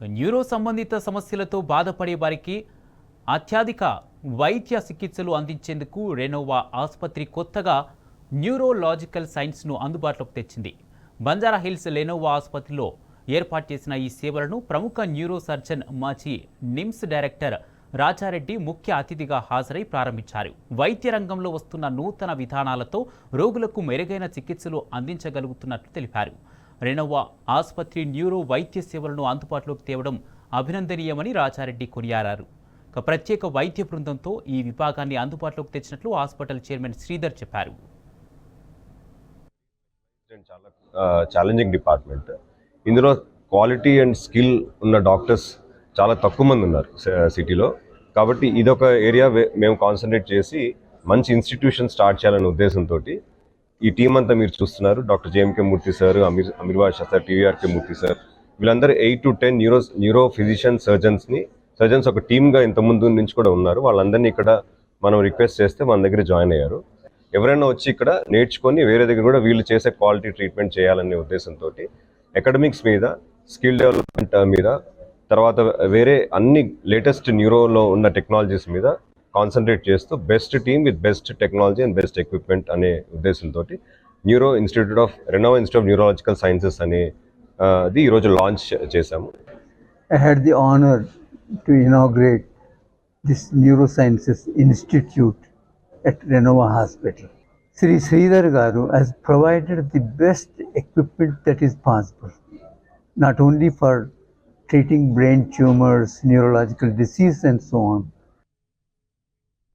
Neuro సంబంధిత సమస్యలతో బాధపడే వారికి అత్యధిక వైద్య చికిత్సలు అందించేందుకు రెనోవా ఆసుపత్రి కొత్తగా న్యూరోలాజికల్ సైన్స్ను అందుబాటులోకి తెచ్చింది. బంజారా హిల్స్ లెనోవా ఆసుపత్రిలో ఏర్పాటు చేసిన ఈ సేవలను ప్రముఖ న్యూరో సర్జన్ మాజీ నిమ్స్ డైరెక్టర్ రాజారెడ్డి ముఖ్య అతిథిగా హాజరై ప్రారంభించారు. వైద్య రంగంలో వస్తున్న నూతన విధానాలతో రోగులకు మెరుగైన చికిత్సలు అందించగలుగుతున్నట్లు తెలిపారు. రెనోవా ఆసుపత్రి న్యూరో వైద్య సేవలను అందుబాటులోకి తేవడం అభినందనీయమని రాజారెడ్డి కొనియాడారు. ప్రత్యేక వైద్య బృందంతో ఈ విభాగాన్ని అందుబాటులోకి తెచ్చినట్లు హాస్పిటల్ చైర్మన్ శ్రీధర్ చెప్పారు. చాలా ఛాలెంజింగ్ డిపార్ట్మెంట్. ఇందులో క్వాలిటీ అండ్ స్కిల్ ఉన్న డాక్టర్స్ చాలా తక్కువ మంది ఉన్నారు సిటీలో. కాబట్టి ఇదొక ఏరియా మేము కాన్సన్ట్రేట్ చేసి మంచి ఇన్స్టిట్యూషన్ స్టార్ట్ చేయాలనే ఉద్దేశంతో ఈ టీం అంతా మీరు చూస్తున్నారు. డాక్టర్ జేఎంకే మూర్తి సార్, అమీర్ బాషా సార్, టీవీఆర్కే మూర్తి సార్, వీళ్ళందరూ 8 to 10 న్యూరో ఫిజిషియన్ సర్జన్స్ ఒక టీమ్గా ఇంతకుముందు నుంచి కూడా ఉన్నారు. వాళ్ళందరినీ ఇక్కడ మనం రిక్వెస్ట్ చేస్తే మన దగ్గర జాయిన్ అయ్యారు. ఎవరైనా వచ్చి ఇక్కడ నేర్చుకొని వేరే దగ్గర కూడా వీళ్ళు చేసే క్వాలిటీ ట్రీట్మెంట్ చేయాలనే ఉద్దేశంతో అకాడమిక్స్ మీద, స్కిల్ డెవలప్మెంట్ మీద, తర్వాత వేరే అన్ని లేటెస్ట్ న్యూరోలో ఉన్న టెక్నాలజీస్ మీద కాన్సన్ట్రేట్ చేస్తూ best team with best technology and best equipment అనే ఉద్దేశంతో Renova institute of neurological sciences అనేది ఈరోజు లాంచ్ చేశాము. I had the honor to inaugurate this Neurosciences Institute at Renova Hospital. Sri Sridhar Garu has provided the best equipment that is possible, not only for treating brain tumors, neurological disease and so on,